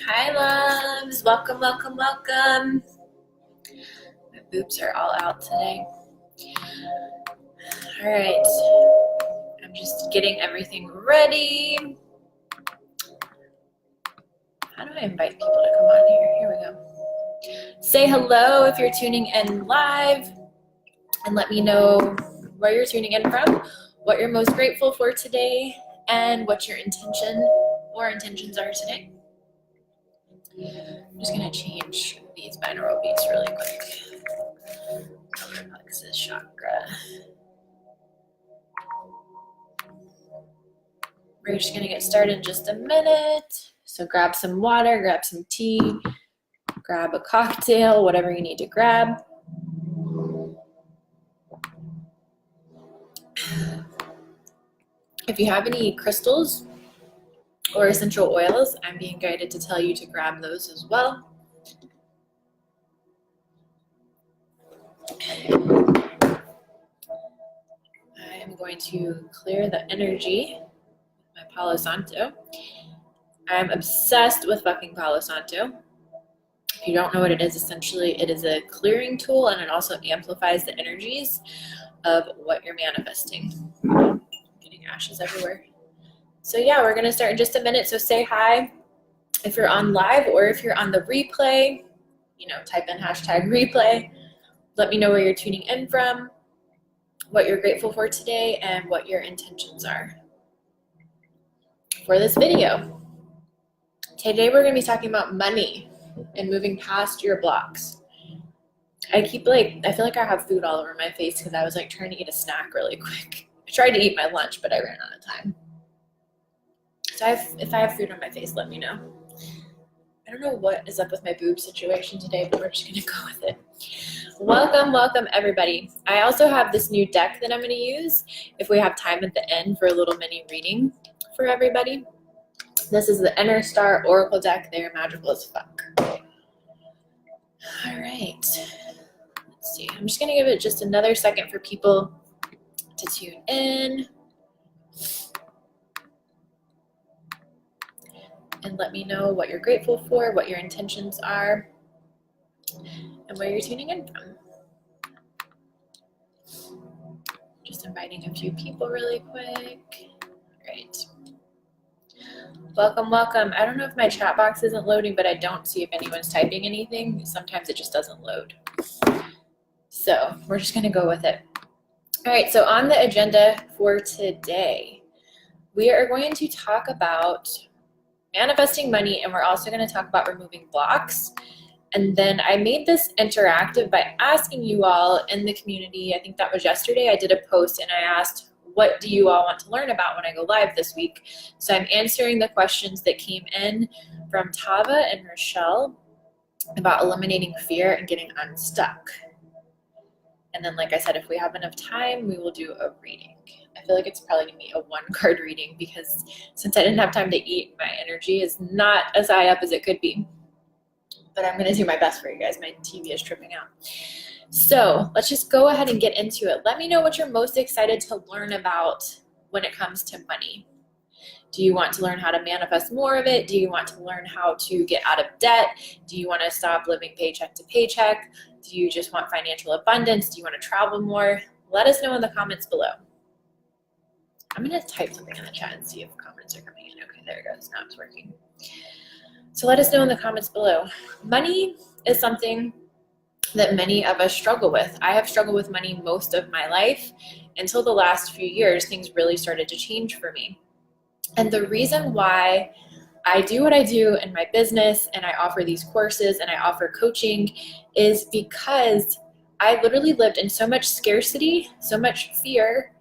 Hi, loves. Welcome, welcome, welcome. My boobs are all out today. All right. I'm just getting everything ready. How do I invite people to come on here? Here we go. Say hello if you're tuning in live, and let me know where you're tuning in from, what you're most grateful for today, and what your intention or intentions are today. I'm just gonna change these binaural beats really quick. Plexus chakra. We're just gonna get started in just a minute. So grab some water, grab some tea, grab a cocktail, whatever you need to grab. If you have any crystals or essential oils, I'm being guided to tell you to grab those as well. I am going to clear the energy with my Palo Santo. I'm obsessed with fucking Palo Santo. If you don't know what it is, essentially it is a clearing tool, and it also amplifies the energies of what you're manifesting. I'm getting ashes everywhere. So yeah, we're gonna start in just a minute. So say hi if you're on live, or if you're on the replay, type in hashtag replay. Let me know where you're tuning in from, what you're grateful for today, and what your intentions are for this video. Today we're gonna be talking about money and moving past your blocks. I feel like I have food all over my face because I was trying to eat a snack really quick. I tried to eat my lunch, but I ran out of time. So if I have food on my face, let me know. I don't know what is up with my boob situation today, but we're just gonna go with it. Welcome, welcome everybody. I also have this new deck that I'm gonna use if we have time at the end for a little mini reading for everybody. This is the Inner Star Oracle deck. They are magical as fuck. All right, let's see. I'm just gonna give it just another second for people to tune in. And let me know what you're grateful for, what your intentions are, and where you're tuning in from. Just inviting a few people really quick. Great. Welcome, welcome. I don't know if my chat box isn't loading, but I don't see if anyone's typing anything. Sometimes it just doesn't load. So we're just gonna go with it. All right, so on the agenda for today, we are going to talk about manifesting money, and we're also going to talk about removing blocks. And then I made this interactive by asking you all in the community. I think that was yesterday. I did a post and I asked, what do you all want to learn about when I go live this week? So I'm answering the questions that came in from Tava and Rochelle about eliminating fear and getting unstuck. And then, like I said, if we have enough time, we will do a reading. I feel like it's probably gonna be a 1-card reading because since I didn't have time to eat, my energy is not as high up as it could be. But I'm gonna do my best for you guys. My TV is tripping out. So let's just go ahead and get into it. Let me know what you're most excited to learn about when it comes to money. Do you want to learn how to manifest more of it? Do you want to learn how to get out of debt? Do you want to stop living paycheck to paycheck? Do you just want financial abundance? Do you want to travel more? Let us know in the comments below. I'm going to type something in the chat and see if comments are coming in. Okay, there it goes. Now it's working. So let us know in the comments below. Money is something that many of us struggle with. I have struggled with money most of my life. Until the last few years, things really started to change for me. And the reason why I do what I do in my business and I offer these courses and I offer coaching is because I literally lived in so much scarcity, so much fear,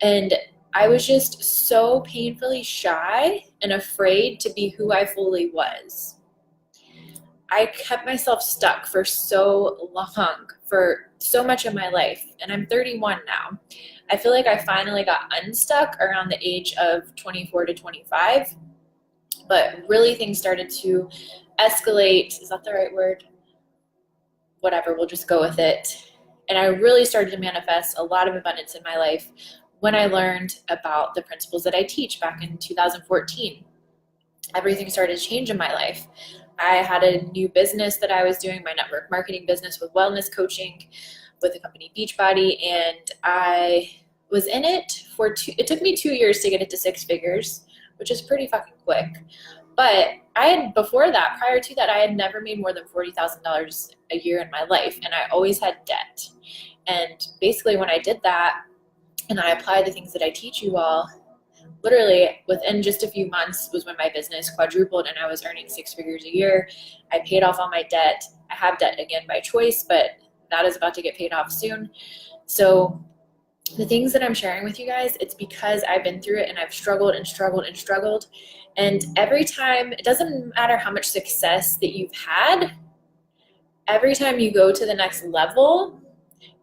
and I was just so painfully shy and afraid to be who I fully was. I kept myself stuck for so long, for so much of my life, and I'm 31 now. I feel like I finally got unstuck around the age of 24 to 25, but really things started to escalate. Is that the right word? Whatever, we'll just go with it. And I really started to manifest a lot of abundance in my life when I learned about the principles that I teach back in 2014. everything started to change in my life. I had a new business that I was doing, my network marketing business with wellness coaching with the company Beachbody, and I was in it for it took me 2 years to get it to 6 figures, which is pretty fucking quick. But prior to that, I had never made more than $40,000 a year in my life, and I always had debt. And basically when I did that, and I applied the things that I teach you all, literally within just a few months was when my business quadrupled and I was earning 6 figures a year. I paid off all my debt. I have debt again by choice, but that is about to get paid off soon. So the things that I'm sharing with you guys, it's because I've been through it and I've struggled and struggled and struggled. And every time, it doesn't matter how much success that you've had, every time you go to the next level,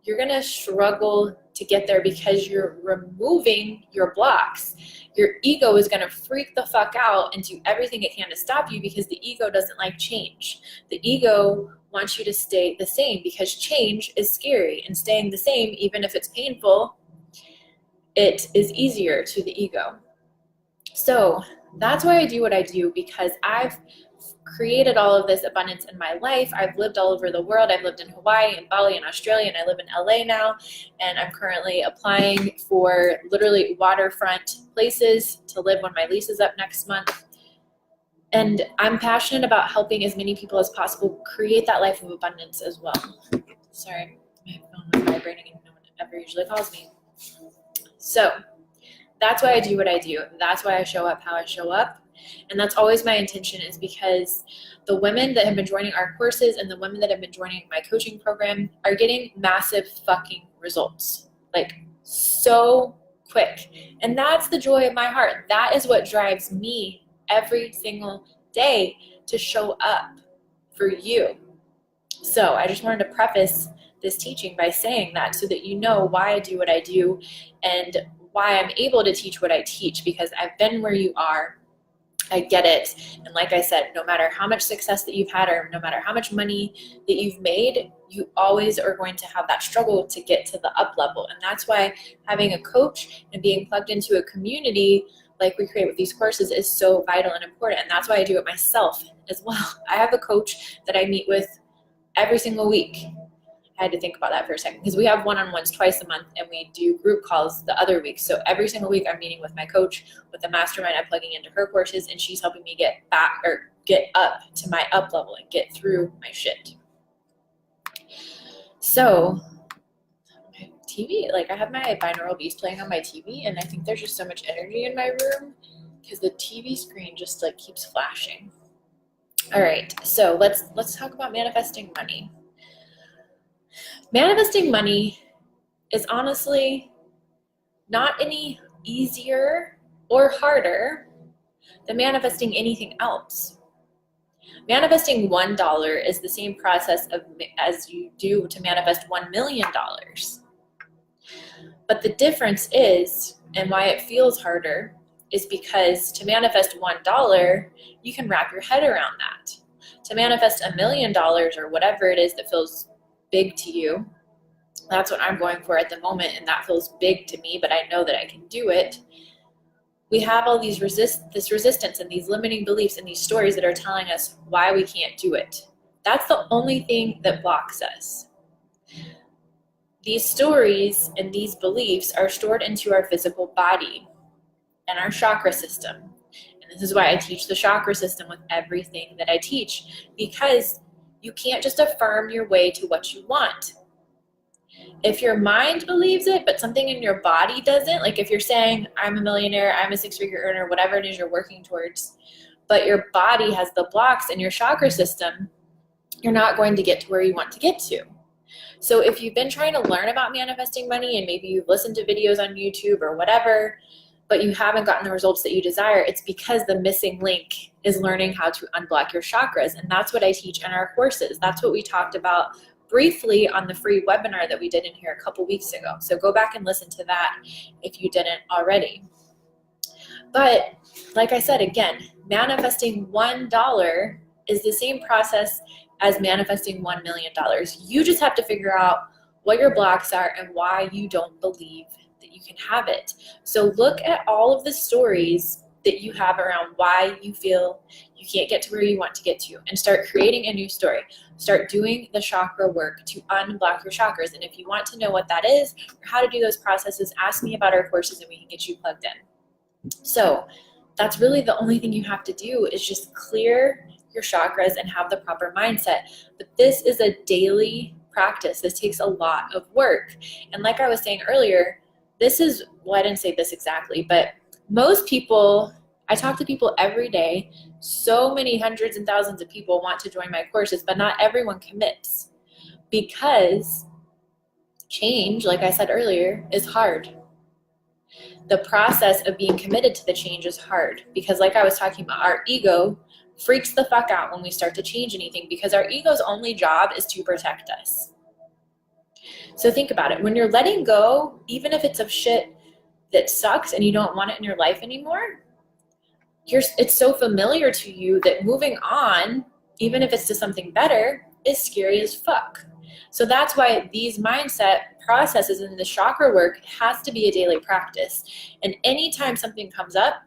you're going to struggle to get there because you're removing your blocks. Your ego is going to freak the fuck out and do everything it can to stop you because the ego doesn't like change. The ego wants you to stay the same because change is scary, and staying the same, even if it's painful, it is easier to the ego. So that's why I do what I do, because I've created all of this abundance in my life. I've lived all over the world. I've lived in Hawaii and Bali and Australia, and I live in LA now, and I'm currently applying for literally waterfront places to live when my lease is up next month. And I'm passionate about helping as many people as possible create that life of abundance as well. Sorry, my phone was vibrating and no one ever usually calls me. So that's why I do what I do. That's why I show up how I show up. And that's always my intention, is because the women that have been joining our courses and the women that have been joining my coaching program are getting massive fucking results. Like, so quick. And that's the joy of my heart. That is what drives me every single day to show up for you. So I just wanted to preface this teaching by saying that, so that you know why I do what I do and why I'm able to teach what I teach, because I've been where you are. I get it. And like I said, no matter how much success that you've had, or no matter how much money that you've made, you always are going to have that struggle to get to the up level. And that's why having a coach and being plugged into a community like we create with these courses is so vital and important. And that's why I do it myself as well. I have a coach that I meet with every single week. I had to think about that for a second, because we have one-on-ones twice a month and we do group calls the other week. So every single week I'm meeting with my coach with the mastermind. I'm plugging into her courses, and she's helping me get up to my up level and get through my shit. So my TV, like I have my binaural beats playing on my TV, and I think there's just so much energy in my room because the TV screen just like keeps flashing. All right, so let's talk about manifesting money. Manifesting money is honestly not any easier or harder than manifesting anything else. Manifesting $1 is the same process as you do to manifest $1 million. But the difference is, and why it feels harder, is because to manifest $1, you can wrap your head around that. To manifest $1 million or whatever it is that feels big to you, that's what I'm going for at the moment, and that feels big to me, but I know that I can do it. We have all these this resistance and these limiting beliefs and these stories that are telling us why we can't do it. That's the only thing that blocks us. These stories and these beliefs are stored into our physical body and our chakra system. And this is why I teach the chakra system with everything that I teach, because you can't just affirm your way to what you want. If your mind believes it, but something in your body doesn't, like if you're saying, I'm a millionaire, I'm a 6-figure earner, whatever it is you're working towards, but your body has the blocks in your chakra system, you're not going to get to where you want to get to. So if you've been trying to learn about manifesting money, and maybe you've listened to videos on YouTube or whatever, but you haven't gotten the results that you desire, it's because the missing link is learning how to unblock your chakras. And that's what I teach in our courses. That's what we talked about briefly on the free webinar that we did in here a couple weeks ago. So go back and listen to that if you didn't already. But like I said, again, manifesting $1 is the same process as manifesting $1 million. You just have to figure out what your blocks are and why you don't believe that you can have it. So look at all of the stories that you have around why you feel you can't get to where you want to get to, and start creating a new story. Start doing the chakra work to unblock your chakras. And if you want to know what that is or how to do those processes, ask me about our courses and we can get you plugged in. So that's really the only thing you have to do, is just clear your chakras and have the proper mindset. But this is a daily practice. This takes a lot of work. And like I was saying earlier, this is, well, I didn't say this exactly, but most people, I talk to people every day. So many hundreds and thousands of people want to join my courses, but not everyone commits, because change, like I said earlier, is hard. The process of being committed to the change is hard, because like I was talking about, our ego freaks the fuck out when we start to change anything, because our ego's only job is to protect us. So think about it. When you're letting go, even if it's of shit that sucks and you don't want it in your life anymore, it's so familiar to you that moving on, even if it's to something better, is scary as fuck. So that's why these mindset processes and the chakra work has to be a daily practice. And anytime something comes up,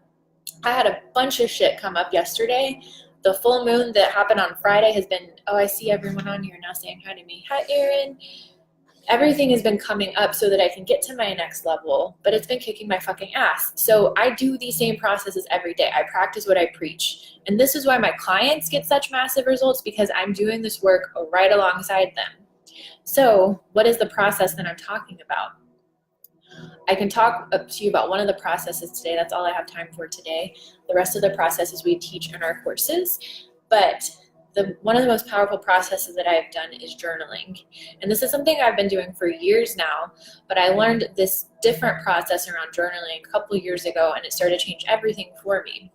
I had a bunch of shit come up yesterday. The full moon that happened on Friday has been, oh, I see everyone on here now saying hi to me. Hi, Erin. Everything has been coming up so that I can get to my next level, but it's been kicking my fucking ass. So I do these same processes every day. I practice what I preach. And this is why my clients get such massive results, because I'm doing this work right alongside them. So what is the process that I'm talking about? I can talk to you about one of the processes today. That's all I have time for today. The rest of the processes we teach in our courses. But one of the most powerful processes that I've done is journaling. And this is something I've been doing for years now, but I learned this different process around journaling a couple of years ago, and it started to change everything for me.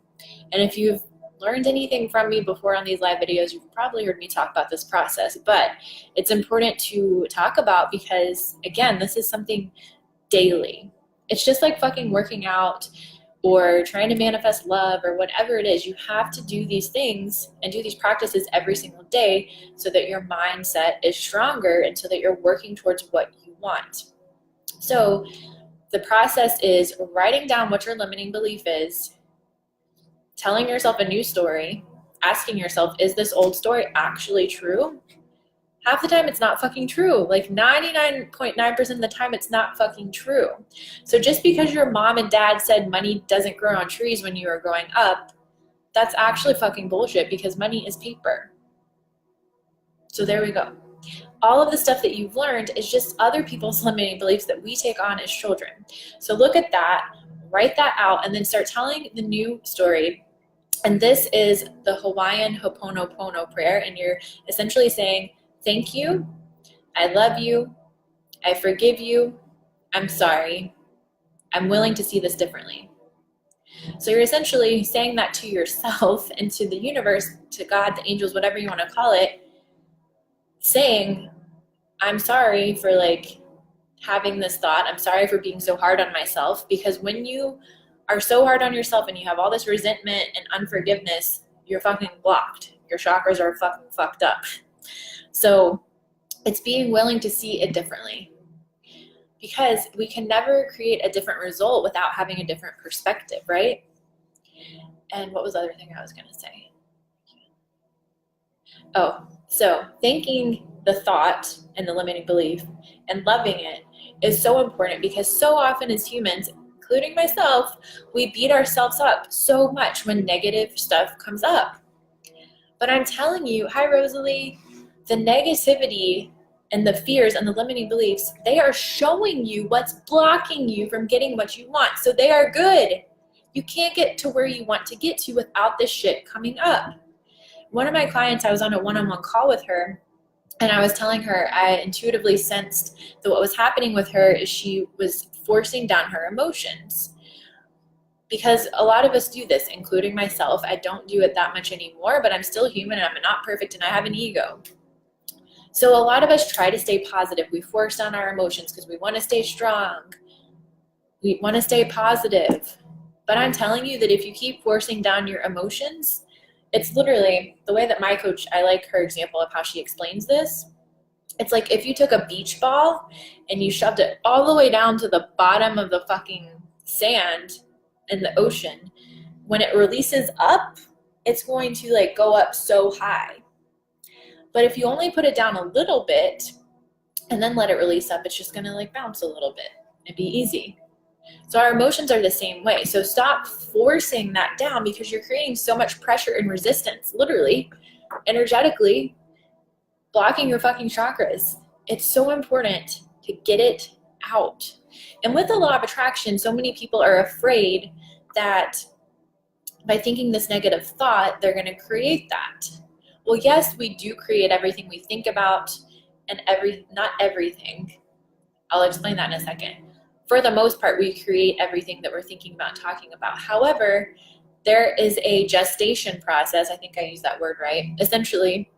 And if you've learned anything from me before on these live videos, you've probably heard me talk about this process, but it's important to talk about because, again, this is something daily. It's just like fucking working out or trying to manifest love or whatever it is. You have to do these things and do these practices every single day so that your mindset is stronger and so that you're working towards what you want. So the process is writing down what your limiting belief is, telling yourself a new story, asking yourself, is this old story actually true? Half the time it's not fucking true. Like 99.9% of the time it's not fucking true. So just because your mom and dad said money doesn't grow on trees when you were growing up, that's actually fucking bullshit, because money is paper. So there we go. All of the stuff that you've learned is just other people's limiting beliefs that we take on as children. So look at that, write that out, and then start telling the new story. And this is the Hawaiian Ho'oponopono prayer, and you're essentially saying, thank you, I love you, I forgive you, I'm sorry, I'm willing to see this differently. So you're essentially saying that to yourself and to the universe, to God, the angels, whatever you want to call it, saying, I'm sorry for having this thought, I'm sorry for being so hard on myself, because when you are so hard on yourself and you have all this resentment and unforgiveness, you're fucking blocked. Your chakras are fucking fucked up. So it's being willing to see it differently, because we can never create a different result without having a different perspective, right? And what was the other thing I was going to say? Oh, so thanking the thought and the limiting belief and loving it is so important, because so often as humans, including myself, we beat ourselves up so much when negative stuff comes up. But I'm telling you, hi Rosalie, the negativity and the fears and the limiting beliefs, they are showing you what's blocking you from getting what you want. So they are good. You can't get to where you want to get to without this shit coming up. One of my clients, I was on a one-on-one call with her, and I was telling her I intuitively sensed that what was happening with her is she was forcing down her emotions. Because a lot of us do this, including myself. I don't do it that much anymore, but I'm still human and I'm not perfect and I have an ego. So a lot of us try to stay positive. We force down our emotions because we want to stay strong. We want to stay positive. But I'm telling you that if you keep forcing down your emotions, it's literally the way that my coach, I like her example of how she explains this. It's like if you took a beach ball and you shoved it all the way down to the bottom of the fucking sand in the ocean, when it releases up, it's going to like go up so high. But if you only put it down a little bit and then let it release up, it's just gonna like bounce a little bit. It'd be easy. So our emotions are the same way. So stop forcing that down because you're creating so much pressure and resistance, literally, energetically, blocking your fucking chakras. It's so important to get it out. And with the law of attraction, so many people are afraid that by thinking this negative thought, they're going to create that. Well, yes, we do create everything we think about, and not everything. I'll explain that in a second. For the most part, we create everything that we're thinking about, talking about. However, there is a gestation process. I think I used that word right. Essentially,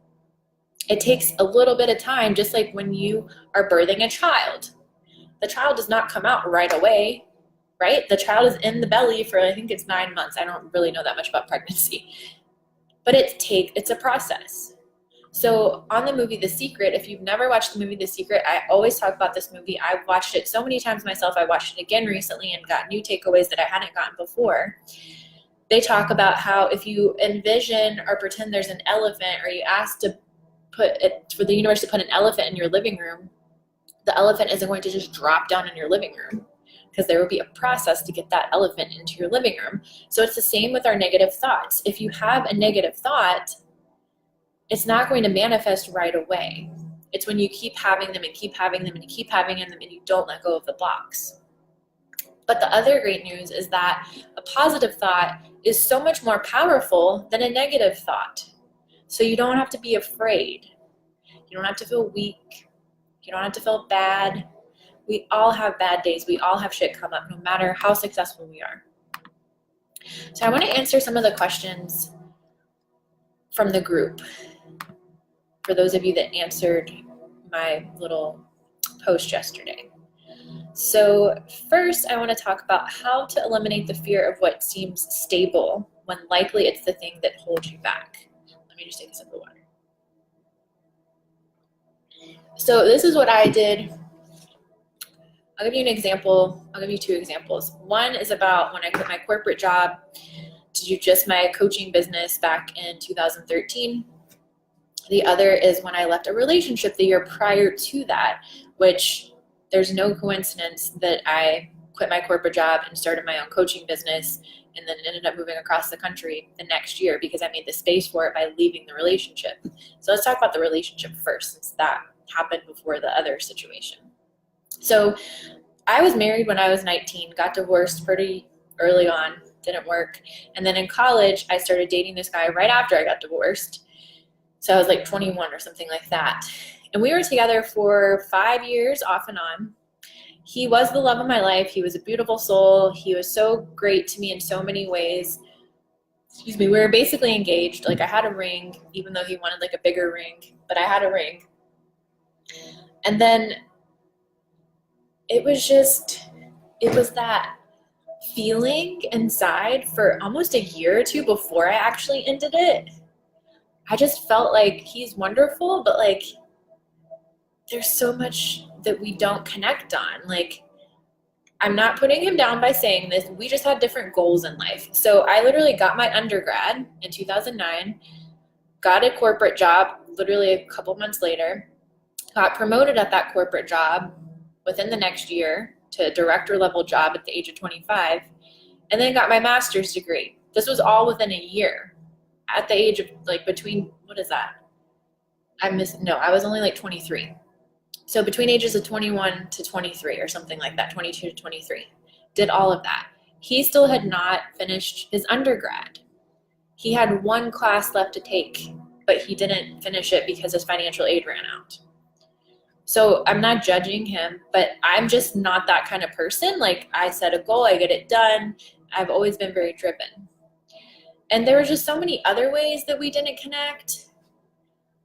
it takes a little bit of time, just like when you are birthing a child. The child does not come out right away, right? The child is in the belly for, I think it's 9 months. I don't really know that much about pregnancy, but it's a process. So on the movie The Secret, if you've never watched the movie The Secret, I always talk about this movie. I've watched it so many times myself. I watched it again recently and got new takeaways that I hadn't gotten before. They talk about how if you envision or pretend there's an elephant, or you ask for the universe to put an elephant in your living room, the elephant isn't going to just drop down in your living room, because there will be a process to get that elephant into your living room. So it's the same with our negative thoughts. If you have a negative thought, it's not going to manifest right away. It's when you keep having them and keep having them and you keep having them and you don't let go of the blocks. But the other great news is that a positive thought is so much more powerful than a negative thought. So you don't have to be afraid. You don't have to feel weak. You don't have to feel bad. We all have bad days. We all have shit come up, no matter how successful we are. So I want to answer some of the questions from the group, for those of you that answered my little post yesterday. So first, I want to talk about how to eliminate the fear of what seems stable when likely it's the thing that holds you back. Let me just take a sip of water. So this is what I did. I'll give you an example. I'll give you two examples. One is about when I quit my corporate job to do just my coaching business back in 2013. The other is when I left a relationship the year prior to that, which there's no coincidence that I quit my corporate job and started my own coaching business and then ended up moving across the country the next year because I made the space for it by leaving the relationship. So let's talk about the relationship first, since that happened before the other situation. So I was married when I was 19, got divorced pretty early on, didn't work. And then in college, I started dating this guy right after I got divorced. So I was like 21 or something like that. And we were together for 5 years off and on. He was the love of my life. He was a beautiful soul. He was so great to me in so many ways. Excuse me, we were basically engaged. Like I had a ring, even though he wanted like a bigger ring, but I had a ring. And then it was that feeling inside for almost a year or two before I actually ended it. I just felt like he's wonderful, but like there's so much that we don't connect on. Like, I'm not putting him down by saying this. We just had different goals in life. So I literally got my undergrad in 2009, got a corporate job literally a couple months later, got promoted at that corporate job within the next year to a director level job at the age of 25, and then got my master's degree. This was all within a year at the age of like between, what is that? I was only like 23. So between ages of 21 to 23 or something like that, 22 to 23, did all of that. He still had not finished his undergrad. He had one class left to take, but he didn't finish it because his financial aid ran out. So I'm not judging him, but I'm just not that kind of person. Like I set a goal, I get it done. I've always been very driven. And there were just so many other ways that we didn't connect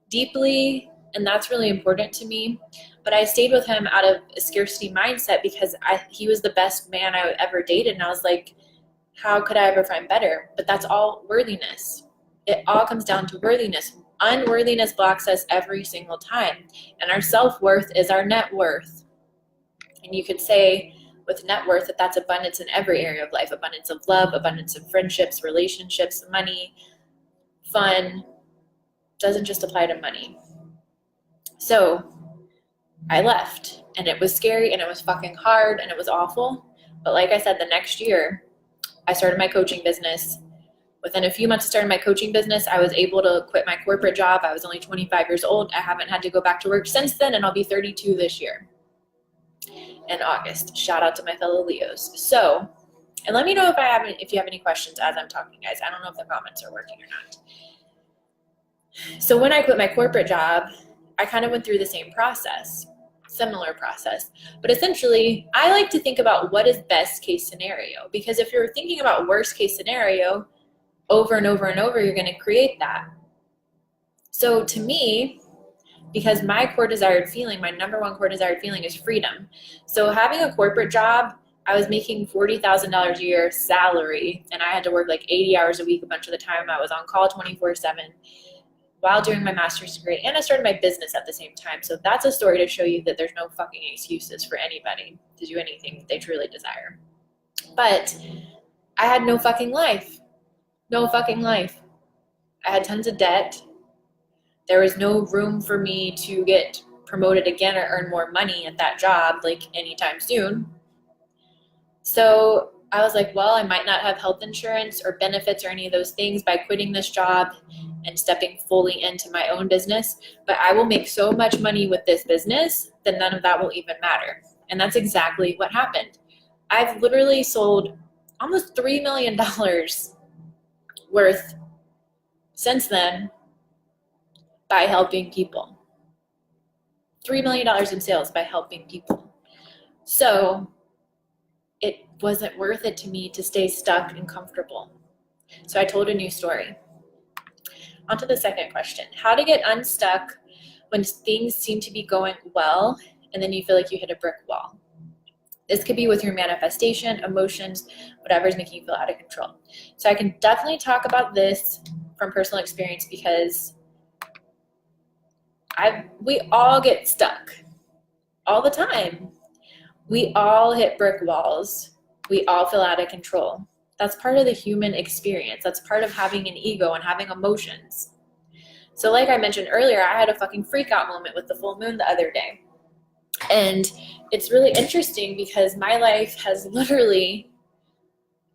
deeply, and that's really important to me. But I stayed with him out of a scarcity mindset because he was the best man I ever dated. And I was like, how could I ever find better? But that's all worthiness. It all comes down to worthiness. Unworthiness blocks us every single time. And our self-worth is our net worth. And you could say with net worth, that's abundance in every area of life, abundance of love, abundance of friendships, relationships, money, fun. Doesn't just apply to money. So I left, and it was scary, and it was fucking hard, and it was awful. But like I said, the next year, I started my coaching business. Within a few months of starting my coaching business, I was able to quit my corporate job. I was only 25 years old. I haven't had to go back to work since then, and I'll be 32 this year in August. Shout out to my fellow Leos. So, and let me know if you have any questions as I'm talking, guys. I don't know if the comments are working or not. So when I quit my corporate job, I kind of went through the same process, similar process. But essentially, I like to think about what is best case scenario, because if you're thinking about worst case scenario over and over and over, you're going to create that. So to me, because my core desired feeling, my number one core desired feeling is freedom. So having a corporate job, I was making $40,000 a year salary, and I had to work like 80 hours a week a bunch of the time. I was on call 24/7 while doing my master's degree, and I started my business at the same time. So that's a story to show you that there's no fucking excuses for anybody to do anything that they truly desire. But I had no fucking life. No fucking life. I had tons of debt. There was no room for me to get promoted again or earn more money at that job like anytime soon. So I was like, well, I might not have health insurance or benefits or any of those things by quitting this job and stepping fully into my own business, but I will make so much money with this business that none of that will even matter. And that's exactly what happened. I've literally sold almost $3 million worth since then by helping people. $3 million in sales by helping people. So it wasn't worth it to me to stay stuck and comfortable. So I told a new story. On to the second question. How to get unstuck when things seem to be going well and then you feel like you hit a brick wall. This could be with your manifestation, emotions, whatever's making you feel out of control. So I can definitely talk about this from personal experience because we all get stuck all the time. We all hit brick walls. We all feel out of control. That's part of the human experience. That's part of having an ego and having emotions. So like I mentioned earlier, I had a fucking freak out moment with the full moon the other day. And it's really interesting because my life has literally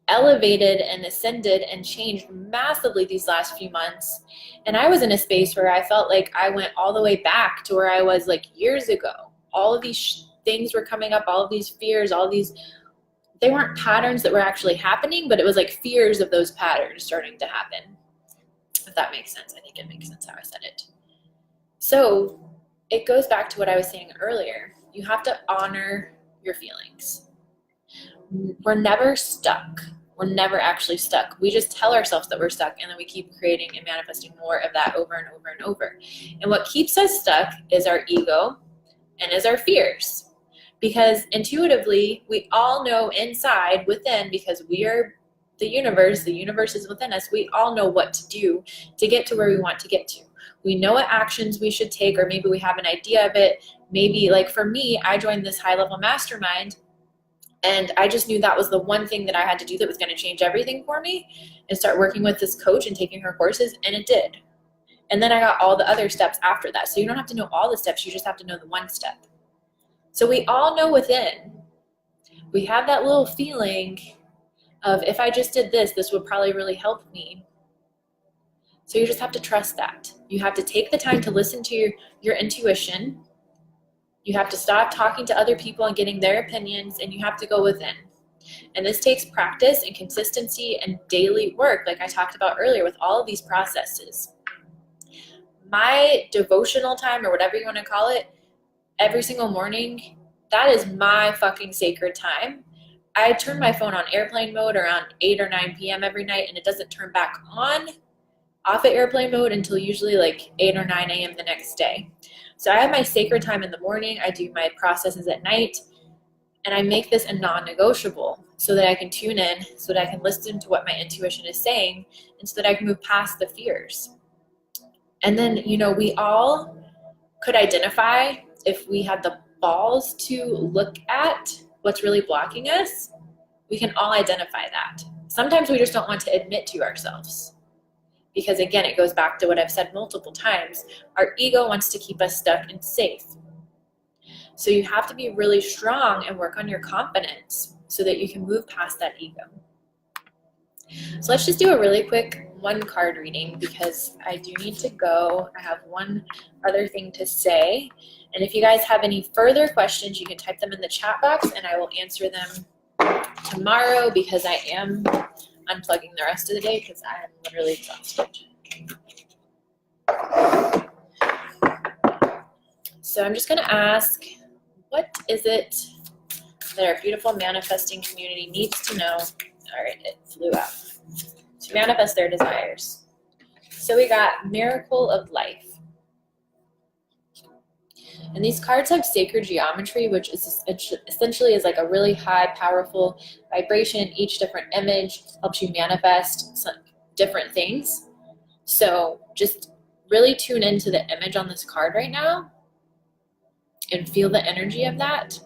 elevated and ascended and changed massively these last few months. And I was in a space where I felt like I went all the way back to where I was like years ago. All of these things were coming up, all of these fears, all these, they weren't patterns that were actually happening, but it was like fears of those patterns starting to happen. If that makes sense. I think it makes sense how I said it. So it goes back to what I was saying earlier. You have to honor your feelings. We're never stuck. We're never actually stuck. We just tell ourselves that we're stuck, and then we keep creating and manifesting more of that over and over and over. And what keeps us stuck is our ego and is our fears. Because intuitively, we all know inside, within, because we are the universe is within us, we all know what to do to get to where we want to get to. We know what actions we should take, or maybe we have an idea of it. Maybe, like for me, I joined this high-level mastermind, and I just knew that was the one thing that I had to do that was going to change everything for me, and start working with this coach and taking her courses, and it did. And then I got all the other steps after that. So you don't have to know all the steps, you just have to know the one step. So we all know within. We have that little feeling of, if I just did this, this would probably really help me. So you just have to trust that. You have to take the time to listen to your intuition. You have to stop talking to other people and getting their opinions, and you have to go within. And this takes practice and consistency and daily work, like I talked about earlier with all of these processes. My devotional time, or whatever you want to call it, every single morning, that is my fucking sacred time. I turn my phone on airplane mode around 8 or 9 p.m. every night, and it doesn't turn back on off of airplane mode until usually like 8 or 9 a.m. the next day. So I have my sacred time in the morning, I do my processes at night, and I make this a non-negotiable so that I can tune in, so that I can listen to what my intuition is saying, and so that I can move past the fears. And then, we all could identify if we had the balls to look at what's really blocking us, we can all identify that. Sometimes we just don't want to admit to ourselves. Because again, it goes back to what I've said multiple times. Our ego wants to keep us stuck and safe. So you have to be really strong and work on your confidence so that you can move past that ego. So let's just do a really quick one card reading because I do need to go. I have one other thing to say. And if you guys have any further questions, you can type them in the chat box and I will answer them tomorrow because I am unplugging the rest of the day because I am literally exhausted. So I'm just going to ask, what is it that our beautiful manifesting community needs to know? All right, it flew out. To manifest their desires. So we got Miracle of Life. And these cards have sacred geometry, which is essentially is like a really high, powerful vibration. Each different image helps you manifest some different things. So just really tune into the image on this card right now and feel the energy of that.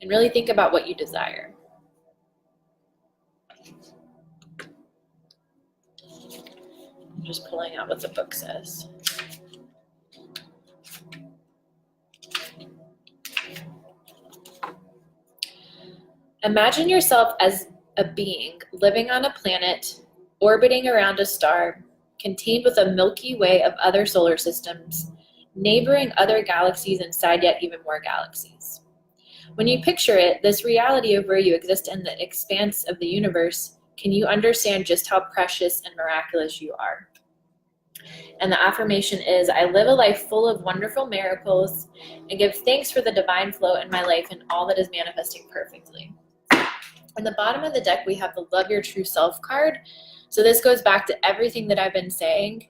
And really think about what you desire. I'm just pulling out what the book says. Imagine yourself as a being living on a planet, orbiting around a star, contained with a Milky Way of other solar systems, neighboring other galaxies inside yet even more galaxies. When you picture it, this reality of where you exist in the expanse of the universe, can you understand just how precious and miraculous you are? And the affirmation is, I live a life full of wonderful miracles and give thanks for the divine flow in my life and all that is manifesting perfectly. In the bottom of the deck, we have the Love Your True Self card. So this goes back to everything that I've been saying.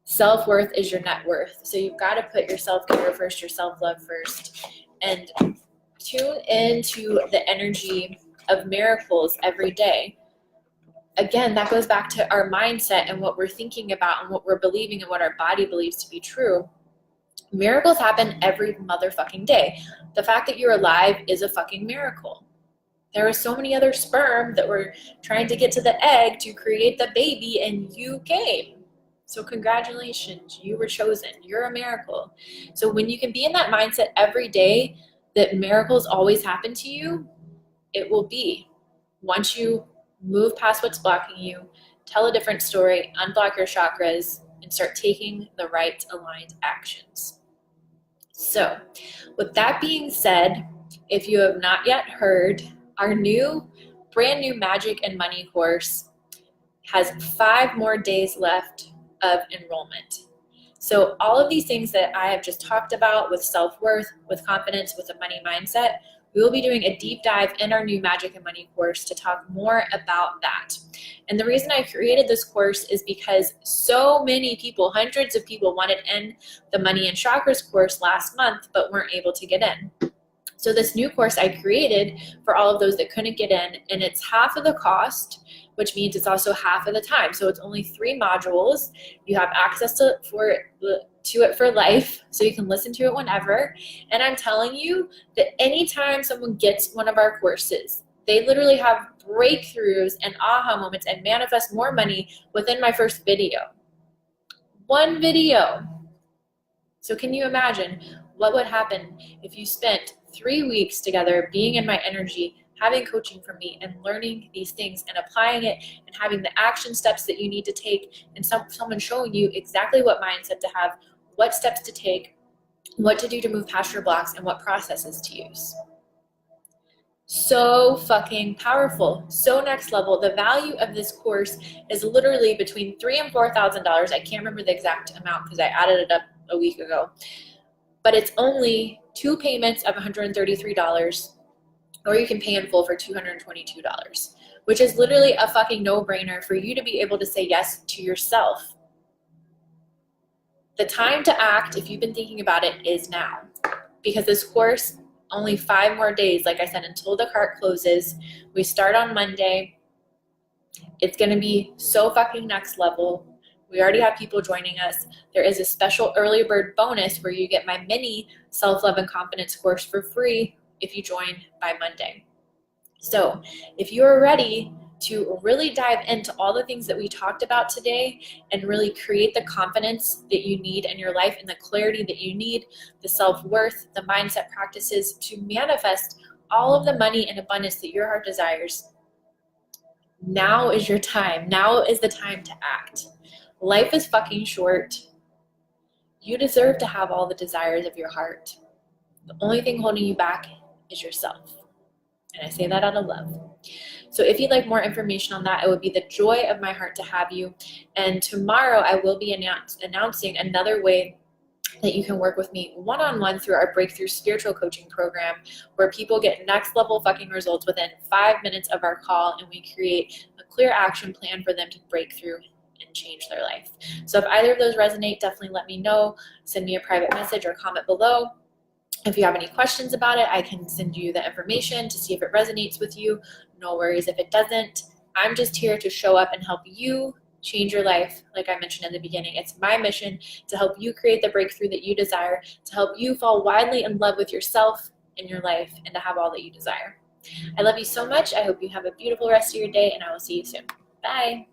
Self-worth is your net worth. So you've got to put your self-care first, your self-love first, and tune into the energy of miracles every day. Again, that goes back to our mindset and what we're thinking about and what we're believing and what our body believes to be true. Miracles happen every motherfucking day. The fact that you're alive is a fucking miracle. There were so many other sperm that were trying to get to the egg to create the baby, and you came. So congratulations, you were chosen. You're a miracle. So when you can be in that mindset every day that miracles always happen to you, it will be. Once you move past what's blocking you, tell a different story, unblock your chakras, and start taking the right aligned actions. So with that being said, if you have not yet heard, our brand new Magic and Money course has 5 more days left of enrollment. So all of these things that I have just talked about with self-worth, with confidence, with a money mindset, we will be doing a deep dive in our new Magic and Money course to talk more about that. And the reason I created this course is because so many people, hundreds of people, wanted in the Money and Chakras course last month but weren't able to get in. So this new course I created for all of those that couldn't get in, and it's half of the cost, which means it's also half of the time. So it's only 3 modules. You have access to it for life, so you can listen to it whenever. And I'm telling you that anytime someone gets one of our courses, they literally have breakthroughs and aha moments and manifest more money within my first video. 1 video. So can you imagine what would happen if you spent 3 weeks together being in my energy, having coaching from me and learning these things and applying it and having the action steps that you need to take, and someone showing you exactly what mindset to have, what steps to take, what to do to move past your blocks, and what processes to use. So fucking powerful, so next level. The value of this course is literally between $3,000 and $4,000. I can't remember the exact amount because I added it up a week ago, but it's only 2 payments of $133, or you can pay in full for $222, which is literally a fucking no-brainer for you to be able to say yes to yourself. The time to act, if you've been thinking about it, is now, because this course, only 5 more days, like I said, until the cart closes. We start on Monday. It's going to be so fucking next level. We already have people joining us. There is a special early bird bonus where you get my mini self-love and confidence course for free if you join by Monday. So if you're ready to really dive into all the things that we talked about today and really create the confidence that you need in your life and the clarity that you need, the self-worth, the mindset practices to manifest all of the money and abundance that your heart desires, now is your time. Now is the time to act. Life is fucking short. You deserve to have all the desires of your heart. The only thing holding you back is yourself. And I say that out of love. So if you'd like more information on that, it would be the joy of my heart to have you. And tomorrow I will be announcing another way that you can work with me one-on-one through our Breakthrough Spiritual Coaching Program, where people get next level fucking results within 5 minutes of our call, and we create a clear action plan for them to break through and change their life. So if either of those resonate, definitely let me know. Send me a private message or comment below. If you have any questions about it, I can send you the information to see if it resonates with you. No worries if it doesn't. I'm just here to show up and help you change your life. Like I mentioned in the beginning, it's my mission to help you create the breakthrough that you desire, to help you fall wildly in love with yourself and your life, and to have all that you desire. I love you so much. I hope you have a beautiful rest of your day, and I will see you soon. Bye.